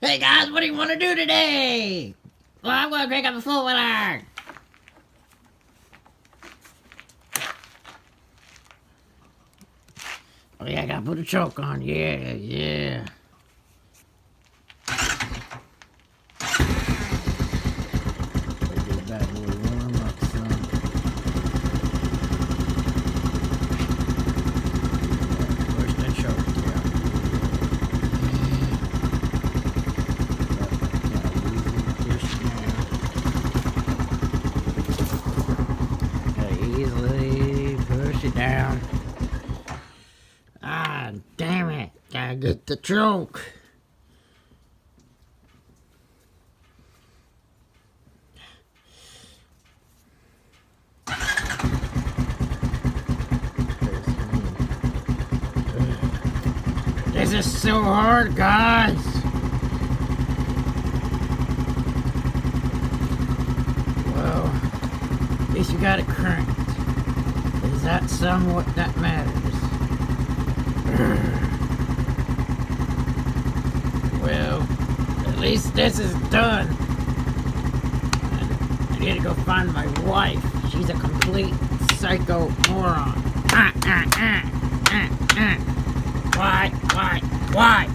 Hey guys, what do you want to do today? Well, I'm gonna pick up a four-wheeler. Oh yeah, I gotta put a choke on. Yeah. Let this bad boy warm up, son. Push the choke, yeah. Easily push it down. Ah, damn it. Gotta get the choke. This is so hard, guys. Well, at least you got it cranked. Is that somewhat that matters? Well, at least this is done. I need to go find my wife. She's a complete psycho moron. Why?